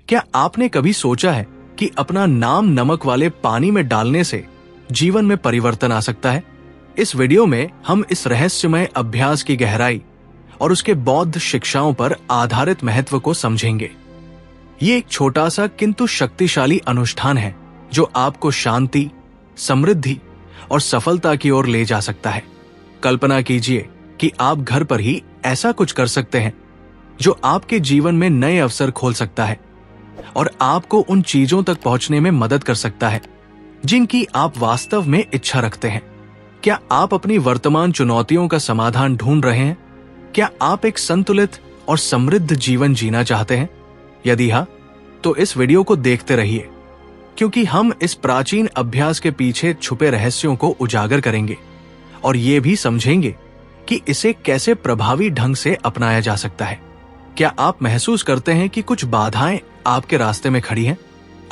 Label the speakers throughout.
Speaker 1: क्या आपने कभी सोचा है कि अपना नाम नमक वाले पानी में डालने से जीवन में परिवर्तन आ सकता है? इस वीडियो में हम इस रहस्यमय अभ्यास की गहराई और उसके बौद्ध शिक्षाओं पर आधारित महत्व को समझेंगे। ये एक छोटा सा किंतु शक्तिशाली अनुष्ठान है जो आपको शांति, समृद्धि और सफलता की ओर ले जा सकता है। कल्पना कीजिए कि आप घर पर ही ऐसा कुछ कर सकते हैं जो आपके जीवन में नए अवसर खोल सकता है और आपको उन चीजों तक पहुंचने में मदद कर सकता है जिनकी आप वास्तव में इच्छा रखते हैं। क्या आप अपनी वर्तमान चुनौतियों का समाधान ढूंढ रहे हैं? क्या आप एक संतुलित और समृद्ध जीवन जीना चाहते हैं? यदि हाँ, तो इस वीडियो को देखते रहिए, क्योंकि हम इस प्राचीन अभ्यास के पीछे छुपे रहस्यों को उजागर करेंगे और ये भी समझेंगे कि इसे कैसे प्रभावी ढंग से अपनाया जा सकता है। क्या आप महसूस करते हैं कि कुछ बाधाएं आपके रास्ते में खड़ी हैं?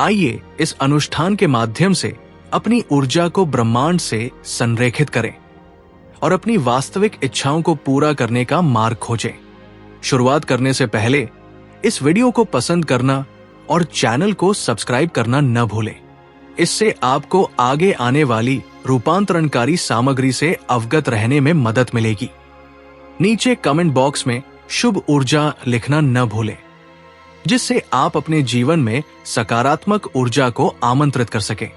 Speaker 1: आइए इस अनुष्ठान के माध्यम से अपनी ऊर्जा को ब्रह्मांड से संरेखित करें और अपनी वास्तविक इच्छाओं को पूरा करने का मार्ग खोजें। शुरुआत करने से पहले इस वीडियो को पसंद करना और चैनल को सब्सक्राइब करना न भूलें। इससे आपको आगे आने वाली रूपांतरणकारी सामग्री से अवगत रहने में मदद मिलेगी। नीचे कमेंट बॉक्स में शुभ ऊर्जा लिखना न भूलें, जिससे आप अपने जीवन में सकारात्मक ऊर्जा को आमंत्रित कर सकें।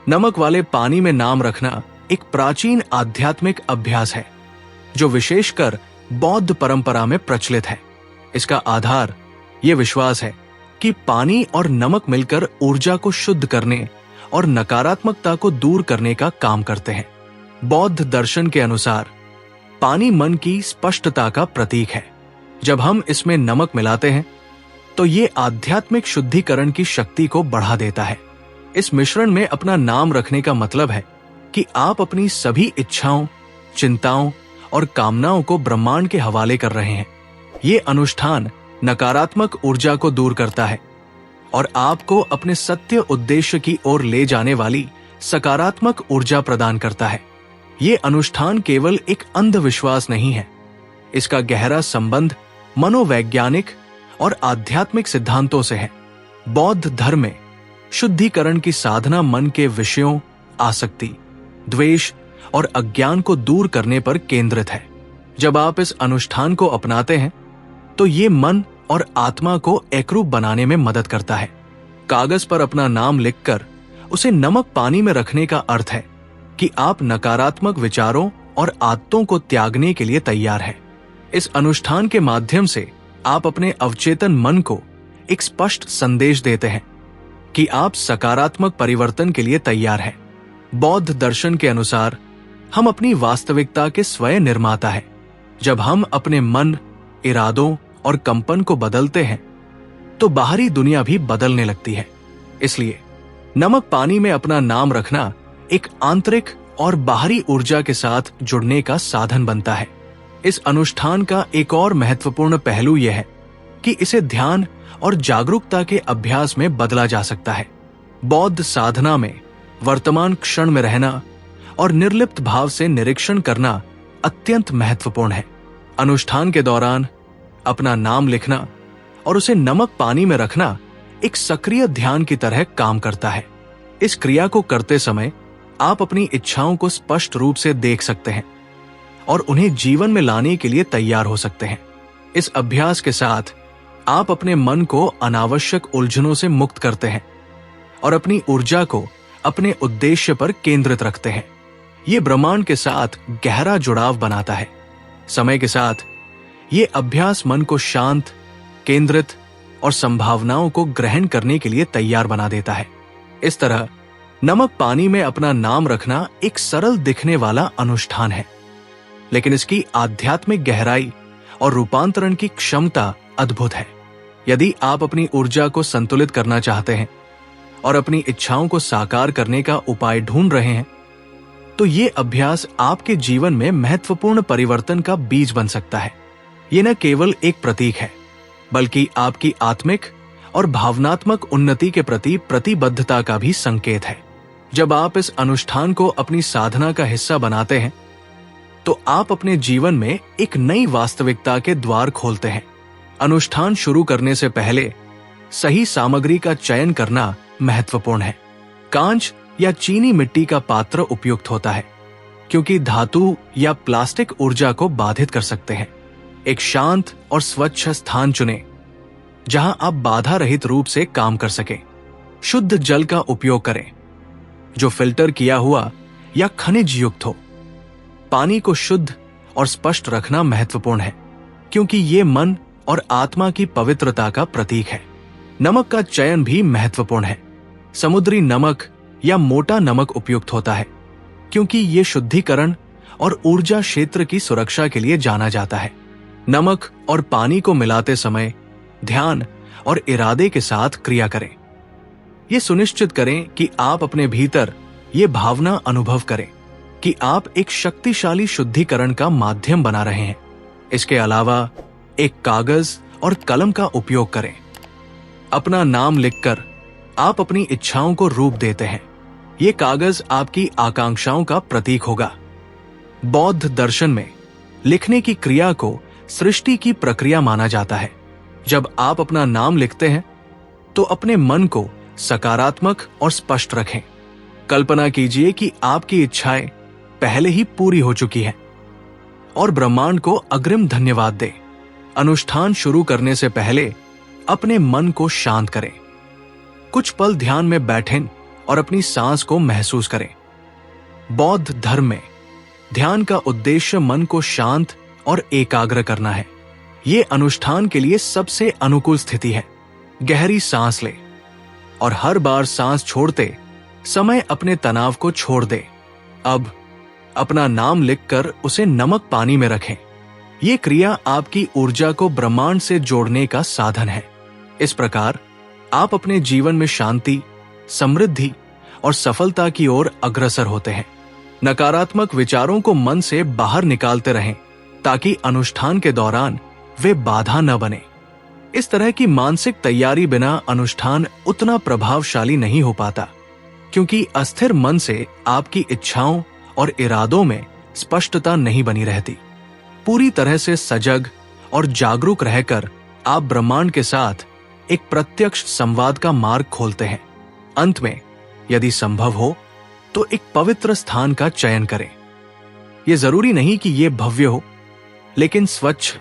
Speaker 1: नमक वाले पानी में नाम रखना एक प्राचीन आध्यात्मिक अभ्यास है जो विशेषकर बौद्ध परंपरा में प्रचलित है। इसका आधार ये विश्वास है कि पानी और नमक मिलकर ऊर्जा को शुद्ध करने और नकारात्मकता को दूर करने का काम करते हैं। बौद्ध दर्शन के अनुसार पानी मन की स्पष्टता का प्रतीक है। जब हम इसमें नमक मिलाते हैं तो ये आध्यात्मिक शुद्धिकरण की शक्ति को बढ़ा देता है। इस मिश्रण में अपना नाम रखने का मतलब है कि आप अपनी सभी इच्छाओं, चिंताओं और कामनाओं को ब्रह्मांड के हवाले कर रहे हैं। ये अनुष्ठान नकारात्मक ऊर्जा को दूर करता है और आपको अपने सत्य उद्देश्य की ओर ले जाने वाली सकारात्मक ऊर्जा प्रदान करता है। ये अनुष्ठान केवल एक अंधविश्वास नहीं है, इसका गहरा संबंध मनोवैज्ञानिक और आध्यात्मिक सिद्धांतों से है। बौद्ध धर्म में शुद्धिकरण की साधना मन के विषयों, आसक्ति, द्वेष और अज्ञान को दूर करने पर केंद्रित है। जब आप इस अनुष्ठान को अपनाते हैं तो ये मन और आत्मा को एकरूप बनाने में मदद करता है। कागज पर अपना नाम लिखकर उसे नमक पानी में रखने का अर्थ है कि आप नकारात्मक विचारों और आदतों को त्यागने के लिए तैयार हैं। इस अनुष्ठान के माध्यम से आप अपने अवचेतन मन को एक स्पष्ट संदेश देते हैं कि आप सकारात्मक परिवर्तन के लिए तैयार हैं। बौद्ध दर्शन के अनुसार हम अपनी वास्तविकता के स्वयं निर्माता हैं। जब हम अपने मन, इरादों और कंपन को बदलते हैं तो बाहरी दुनिया भी बदलने लगती है। इसलिए नमक पानी में अपना नाम रखना एक आंतरिक और बाहरी ऊर्जा के साथ जुड़ने का साधन बनता है। इस अनुष्ठान का एक और महत्वपूर्ण पहलू यह है कि इसे ध्यान और जागरूकता के अभ्यास में बदला जा सकता है। बौद्ध साधना में वर्तमान क्षण में रहना और निर्लिप्त भाव से निरीक्षण करना अत्यंत महत्वपूर्ण है। अनुष्ठान के दौरान अपना नाम लिखना और उसे नमक पानी में रखना एक सक्रिय ध्यान की तरह काम करता है। इस क्रिया को करते समय आप अपनी इच्छाओं को स्पष्ट रूप से देख सकते हैं और उन्हें जीवन में लाने के लिए तैयार हो सकते हैं। इस अभ्यास के साथ आप अपने मन को अनावश्यक उलझनों से मुक्त करते हैं और अपनी ऊर्जा को अपने उद्देश्य पर केंद्रित रखते हैं। ये ब्रह्मांड के साथ गहरा जुड़ाव बनाता है। समय के साथ ये अभ्यास मन को शांत, केंद्रित और संभावनाओं को ग्रहण करने के लिए तैयार बना देता है। इस तरह नमक पानी में अपना नाम रखना एक सरल दिखने वाला अनुष्ठान है, लेकिन इसकी आध्यात्मिक गहराई और रूपांतरण की क्षमता अद्भुत है। यदि आप अपनी ऊर्जा को संतुलित करना चाहते हैं और अपनी इच्छाओं को साकार करने का उपाय ढूंढ रहे हैं, तो ये अभ्यास आपके जीवन में महत्वपूर्ण परिवर्तन का बीज बन सकता है। ये न केवल एक प्रतीक है, बल्कि आपकी आत्मिक और भावनात्मक उन्नति के प्रति प्रतिबद्धता का भी संकेत है। जब आप इस अनुष्ठान को अपनी साधना का हिस्सा बनाते हैं, तो आप अपने जीवन में एक नई वास्तविकता के द्वार खोलते हैं। अनुष्ठान शुरू करने से पहले सही सामग्री का चयन करना महत्वपूर्ण है। कांच या चीनी मिट्टी का पात्र उपयुक्त होता है, क्योंकि धातु या प्लास्टिक ऊर्जा को बाधित कर सकते हैं। एक शांत और स्वच्छ स्थान चुनें, जहां आप बाधा रहित रूप से काम कर सकें। शुद्ध जल का उपयोग करें, जो फिल्टर किया हुआ या खनिज युक्त हो। पानी को शुद्ध और स्पष्ट रखना महत्वपूर्ण है, क्योंकि ये मन और आत्मा की पवित्रता का प्रतीक है। नमक का चयन भी महत्वपूर्ण है। समुद्री नमक या मोटा नमक उपयुक्त होता है, क्योंकि ये शुद्धिकरण और ऊर्जा क्षेत्र की सुरक्षा के लिए जाना जाता है। नमक और पानी को मिलाते समय ध्यान और इरादे के साथ क्रिया करें। ये सुनिश्चित करें कि आप अपने भीतर ये भावना अनुभव करें कि आप एक शक्तिशाली शुद्धिकरण का माध्यम बना रहे हैं। इसके अलावा एक कागज और कलम का उपयोग करें। अपना नाम लिखकर आप अपनी इच्छाओं को रूप देते हैं। ये कागज आपकी आकांक्षाओं का प्रतीक होगा। बौद्ध दर्शन में लिखने की क्रिया को सृष्टि की प्रक्रिया माना जाता है। जब आप अपना नाम लिखते हैं तो अपने मन को सकारात्मक और स्पष्ट रखें। कल्पना कीजिए कि आपकी इच्छाएं पहले ही पूरी हो चुकी हैं और ब्रह्मांड को अग्रिम धन्यवाद दें। अनुष्ठान शुरू करने से पहले अपने मन को शांत करें। कुछ पल ध्यान में बैठें और अपनी सांस को महसूस करें। बौद्ध धर्म में ध्यान का उद्देश्य मन को शांत और एकाग्र करना है। ये अनुष्ठान के लिए सबसे अनुकूल स्थिति है। गहरी सांस लें और हर बार सांस छोड़ते समय अपने तनाव को छोड़ दें। अब अपना नाम लिखकर उसे नमक पानी में रखें। ये क्रिया आपकी ऊर्जा को ब्रह्मांड से जोड़ने का साधन है। इस प्रकार आप अपने जीवन में शांति, समृद्धि और सफलता की ओर अग्रसर होते हैं। नकारात्मक विचारों को मन से बाहर निकालते रहें, ताकि अनुष्ठान के दौरान वे बाधा न बने। इस तरह की मानसिक तैयारी बिना अनुष्ठान उतना प्रभावशाली नहीं हो पाता, क्योंकि अस्थिर मन से आपकी इच्छाओं और इरादों में स्पष्टता नहीं बनी रहती। पूरी तरह से सजग और जागरूक रहकर आप ब्रह्मांड के साथ एक प्रत्यक्ष संवाद का मार्ग खोलते हैं। अंत में, यदि संभव हो तो एक पवित्र स्थान का चयन करें। यह जरूरी नहीं कि यह भव्य हो, लेकिन स्वच्छ,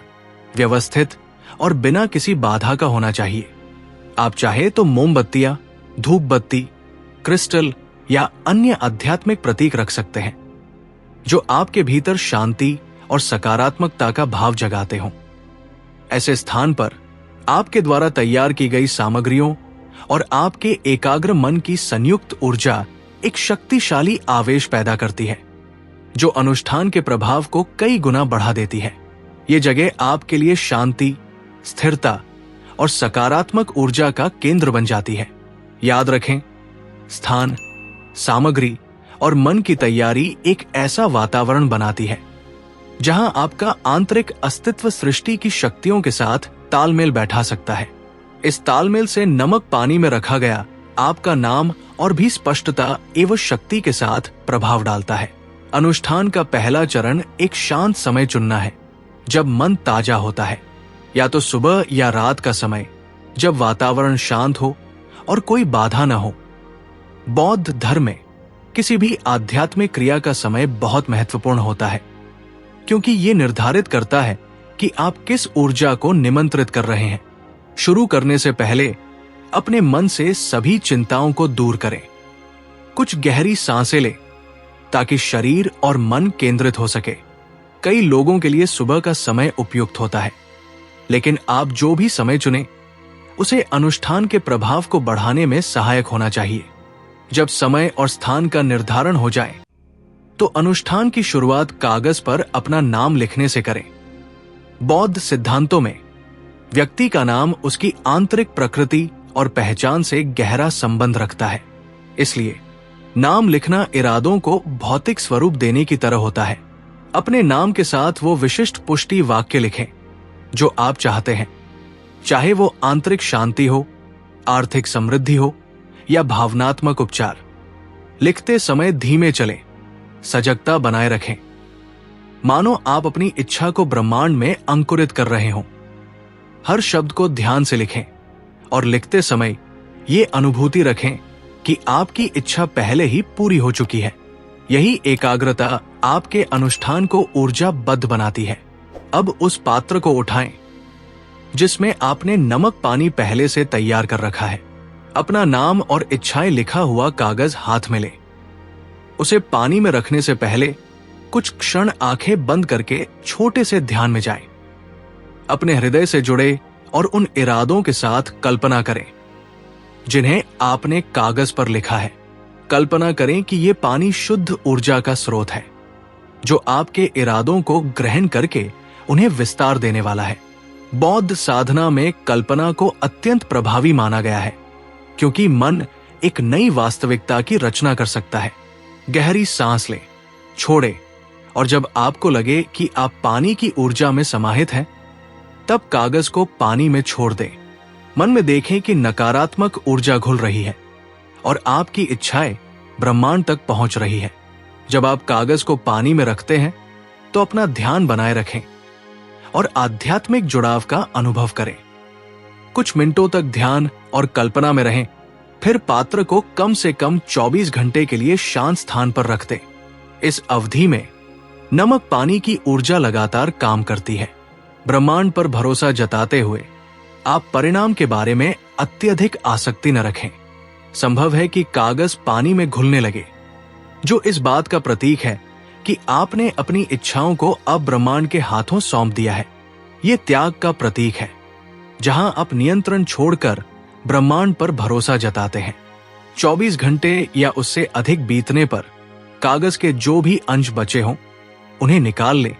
Speaker 1: व्यवस्थित और बिना किसी बाधा का होना चाहिए। आप चाहे तो मोमबत्तियां, धूप बत्ती, क्रिस्टल या अन्य आध्यात्मिक प्रतीक रख सकते हैं, जो आपके भीतर शांति और सकारात्मकता का भाव जगाते हों। ऐसे स्थान पर आपके द्वारा तैयार की गई सामग्रियों और आपके एकाग्र मन की संयुक्त ऊर्जा एक शक्तिशाली आवेश पैदा करती है, जो अनुष्ठान के प्रभाव को कई गुना बढ़ा देती है। ये जगह आपके लिए शांति, स्थिरता और सकारात्मक ऊर्जा का केंद्र बन जाती है। याद रखें, स्थान, सामग्री और मन की तैयारी एक ऐसा वातावरण बनाती है जहां आपका आंतरिक अस्तित्व सृष्टि की शक्तियों के साथ तालमेल बैठा सकता है। इस तालमेल से नमक पानी में रखा गया आपका नाम और भी स्पष्टता एवं शक्ति के साथ प्रभाव डालता है। अनुष्ठान का पहला चरण एक शांत समय चुनना है, जब मन ताजा होता है, या तो सुबह या रात का समय, जब वातावरण शांत हो और कोई बाधा न हो। बौद्ध धर्म में किसी भी आध्यात्मिक क्रिया का समय बहुत महत्वपूर्ण होता है, क्योंकि ये निर्धारित करता है कि आप किस ऊर्जा को निमंत्रित कर रहे हैं। शुरू करने से पहले अपने मन से सभी चिंताओं को दूर करें। कुछ गहरी सांसें लें, ताकि शरीर और मन केंद्रित हो सके। कई लोगों के लिए सुबह का समय उपयुक्त होता है, लेकिन आप जो भी समय चुनें, उसे अनुष्ठान के प्रभाव को बढ़ाने में सहायक होना चाहिए। जब समय और स्थान का निर्धारण हो जाए, तो अनुष्ठान की शुरुआत कागज पर अपना नाम लिखने से करें। बौद्ध सिद्धांतों में व्यक्ति का नाम उसकी आंतरिक प्रकृति और पहचान से गहरा संबंध रखता है। इसलिए नाम लिखना इरादों को भौतिक स्वरूप देने की तरह होता है। अपने नाम के साथ वो विशिष्ट पुष्टि वाक्य लिखें जो आप चाहते हैं, चाहे वो आंतरिक शांति हो, आर्थिक समृद्धि हो या भावनात्मक उपचार। लिखते समय धीमे चलें, सजगता बनाए रखें, मानो आप अपनी इच्छा को ब्रह्मांड में अंकुरित कर रहे हों। हर शब्द को ध्यान से लिखें और लिखते समय ये अनुभूति रखें कि आपकी इच्छा पहले ही पूरी हो चुकी है। यही एकाग्रता आपके अनुष्ठान को ऊर्जाबद्ध बनाती है। अब उस पात्र को उठाएं जिसमें आपने नमक पानी पहले से तैयार कर रखा है। अपना नाम और इच्छाएं लिखा हुआ कागज हाथ में लें। उसे पानी में रखने से पहले कुछ क्षण आंखें बंद करके छोटे से ध्यान में जाएं। अपने हृदय से जुड़े और उन इरादों के साथ कल्पना करें जिन्हें आपने कागज पर लिखा है। कल्पना करें कि ये पानी शुद्ध ऊर्जा का स्रोत है जो आपके इरादों को ग्रहण करके उन्हें विस्तार देने वाला है। बौद्ध साधना में कल्पना को अत्यंत प्रभावी माना गया है क्योंकि मन एक नई वास्तविकता की रचना कर सकता है। गहरी सांस लें, छोड़ें और जब आपको लगे कि आप पानी की ऊर्जा में समाहित हैं, तब कागज को पानी में छोड़ दें। मन में देखें कि नकारात्मक ऊर्जा घुल रही है और आपकी इच्छाएं ब्रह्मांड तक पहुंच रही है। जब आप कागज को पानी में रखते हैं तो अपना ध्यान बनाए रखें और आध्यात्मिक जुड़ाव का अनुभव करें। कुछ मिनटों तक ध्यान और कल्पना में रहें, फिर पात्र को कम से कम 24 घंटे के लिए शांत स्थान पर रख दें। इस अवधि में नमक पानी की ऊर्जा लगातार काम करती है। ब्रह्मांड पर भरोसा जताते हुए आप परिणाम के बारे में अत्यधिक आसक्ति न रखें। संभव है कि कागज पानी में घुलने लगे, जो इस बात का प्रतीक है कि आपने अपनी इच्छाओं को अब ब्रह्मांड के हाथों सौंप दिया है। यह त्याग का प्रतीक है, जहां आप नियंत्रण छोड़कर ब्रह्मांड पर भरोसा जताते हैं। 24 घंटे या उससे अधिक बीतने पर कागज के जो भी अंश बचे हों, उन्हें निकाल लें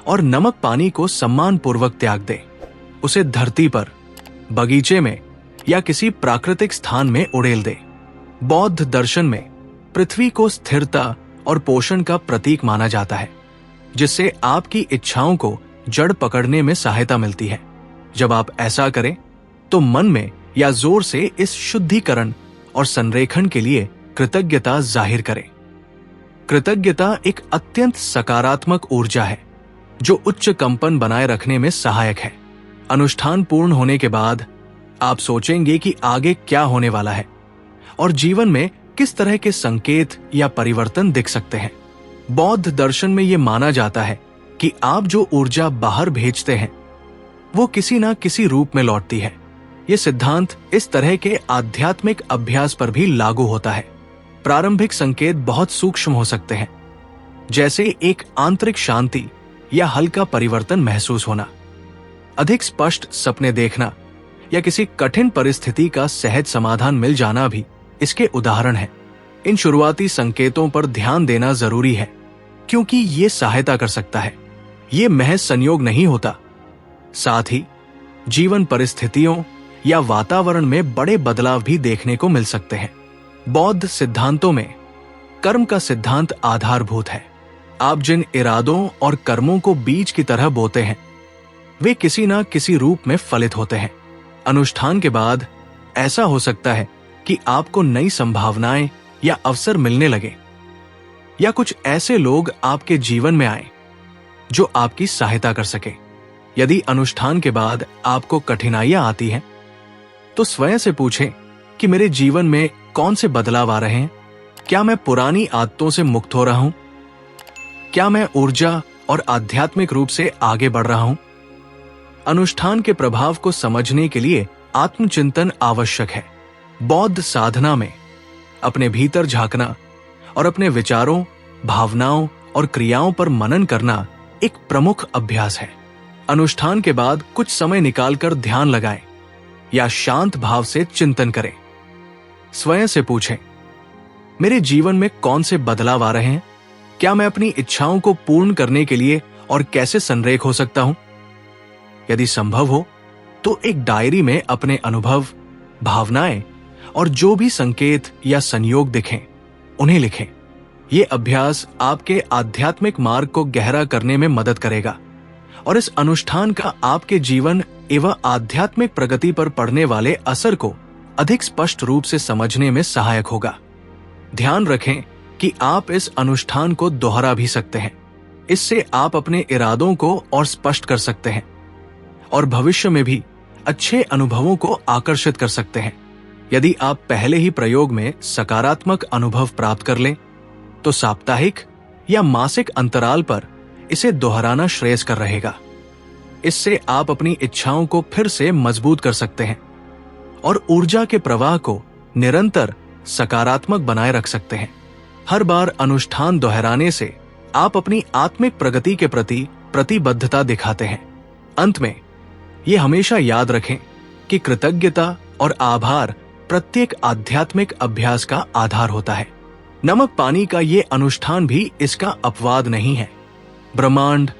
Speaker 1: और नमक पानी को सम्मानपूर्वक त्याग दें। उसे धरती पर, बगीचे में या किसी प्राकृतिक स्थान में उड़ेल दें। बौद्ध दर्शन में पृथ्वी को स्थिरता और पोषण का प्रतीक माना जाता है, जिससे आपकी इच्छाओं को जड़ पकड़ने में सहायता मिलती है। जब आप ऐसा करें तो मन में या जोर से इस शुद्धिकरण और संरेखण के लिए कृतज्ञता जाहिर करें। कृतज्ञता एक अत्यंत सकारात्मक ऊर्जा है जो उच्च कंपन बनाए रखने में सहायक है। अनुष्ठान पूर्ण होने के बाद आप सोचेंगे कि आगे क्या होने वाला है और जीवन में किस तरह के संकेत या परिवर्तन दिख सकते हैं। बौद्ध दर्शन में यह माना जाता है कि आप जो ऊर्जा बाहर भेजते हैं वो किसी ना किसी रूप में लौटती है। यह सिद्धांत इस तरह के आध्यात्मिक अभ्यास पर भी लागू होता है। प्रारंभिक संकेत बहुत सूक्ष्म हो सकते हैं, जैसे एक आंतरिक शांति या हल्का परिवर्तन महसूस होना, अधिक स्पष्ट सपने देखना या किसी कठिन परिस्थिति का सहज समाधान मिल जाना भी इसके उदाहरण है। इन शुरुआती संकेतों पर ध्यान देना जरूरी है क्योंकि ये सहायता कर सकता है। ये महज संयोग नहीं होता, साथ ही जीवन परिस्थितियों या वातावरण में बड़े बदलाव भी देखने को मिल सकते हैं। बौद्ध सिद्धांतों में कर्म का सिद्धांत आधारभूत है। आप जिन इरादों और कर्मों को बीज की तरह बोते हैं, वे किसी ना किसी रूप में फलित होते हैं। अनुष्ठान के बाद ऐसा हो सकता है कि आपको नई संभावनाएं या अवसर मिलने लगे, या कुछ ऐसे लोग आपके जीवन में आए जो आपकी सहायता कर सके। यदि अनुष्ठान के बाद आपको कठिनाइयां आती हैं, तो स्वयं से पूछें कि मेरे जीवन में कौन से बदलाव आ रहे हैं। क्या मैं पुरानी आदतों से मुक्त हो रहा हूं? क्या मैं ऊर्जा और आध्यात्मिक रूप से आगे बढ़ रहा हूं? अनुष्ठान के प्रभाव को समझने के लिए आत्मचिंतन आवश्यक है। बौद्ध साधना में अपने भीतर झांकना और अपने विचारों, भावनाओं और क्रियाओं पर मनन करना एक प्रमुख अभ्यास है। अनुष्ठान के बाद कुछ समय निकालकर ध्यान लगाएं या शांत भाव से चिंतन करें। स्वयं से पूछें, मेरे जीवन में कौन से बदलाव आ रहे हैं? क्या मैं अपनी इच्छाओं को पूर्ण करने के लिए और कैसे संरेख हो सकता हूं? यदि संभव हो तो एक डायरी में अपने अनुभव, भावनाएं और जो भी संकेत या संयोग दिखें, उन्हें लिखें। यह अभ्यास आपके आध्यात्मिक मार्ग को गहरा करने में मदद करेगा और इस अनुष्ठान का आपके जीवन एवं आध्यात्मिक प्रगति पर पड़ने वाले असर को अधिक स्पष्ट रूप से समझने में सहायक होगा। ध्यान रखें कि आप इस अनुष्ठान को दोहरा भी सकते हैं। इससे आप अपने इरादों को और स्पष्ट कर सकते हैं और भविष्य में भी अच्छे अनुभवों को आकर्षित कर सकते हैं। यदि आप पहले ही प्रयोग में सकारात्मक अनुभव प्राप्त कर लें, तो साप्ताहिक या मासिक अंतराल पर इसे दोहराना श्रेयस्कर रहेगा। इससे आप अपनी इच्छाओं को फिर से मजबूत कर सकते हैं और ऊर्जा के प्रवाह को निरंतर सकारात्मक बनाए रख सकते हैं। हर बार अनुष्ठान दोहराने से आप अपनी आत्मिक प्रगति के प्रति प्रतिबद्धता दिखाते हैं। अंत में ये हमेशा याद रखें कि कृतज्ञता और आभार प्रत्येक आध्यात्मिक अभ्यास का आधार होता है। नमक पानी का ये अनुष्ठान भी इसका अपवाद नहीं है। ब्रह्मांड,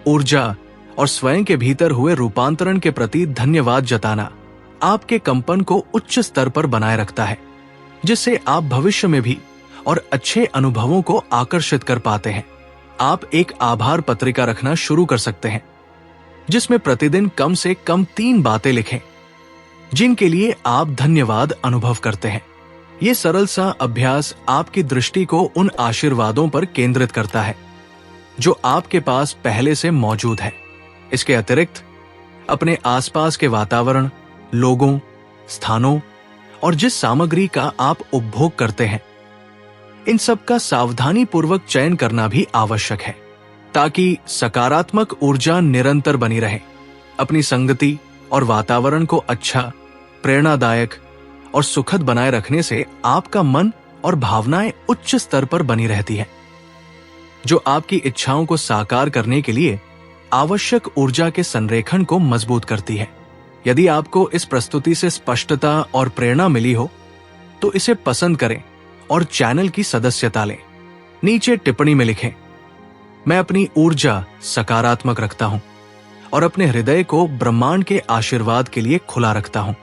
Speaker 1: ऊर्जा और स्वयं के भीतर हुए रूपांतरण के प्रति धन्यवाद जताना आपके कंपन को उच्च स्तर पर बनाए रखता है, जिससे आप भविष्य में भी और अच्छे अनुभवों को आकर्षित कर पाते हैं। आप एक आभार पत्रिका रखना शुरू कर सकते हैं, जिसमें प्रतिदिन कम से कम 3 बातें लिखें जिनके लिए आप धन्यवाद अनुभव करते हैं। ये सरल सा अभ्यास आपकी दृष्टि को उन आशीर्वादों पर केंद्रित करता है जो आपके पास पहले से मौजूद है। इसके अतिरिक्त अपने आसपास के वातावरण, लोगों, स्थानों और जिस सामग्री का आप उपभोग करते हैं, इन सब का सावधानी पूर्वक चयन करना भी आवश्यक है, ताकि सकारात्मक ऊर्जा निरंतर बनी रहे। अपनी संगति और वातावरण को अच्छा, प्रेरणादायक और सुखद बनाए रखने से आपका मन और भावनाएं उच्च स्तर पर बनी रहती हैं, जो आपकी इच्छाओं को साकार करने के लिए आवश्यक ऊर्जा के संरेखण को मजबूत करती है। यदि आपको इस प्रस्तुति से स्पष्टता और प्रेरणा मिली हो, तो इसे पसंद करें और चैनल की सदस्यता लें। नीचे टिप्पणी में लिखें, मैं अपनी ऊर्जा सकारात्मक रखता हूं और अपने हृदय को ब्रह्मांड के आशीर्वाद के लिए खुला रखता हूं।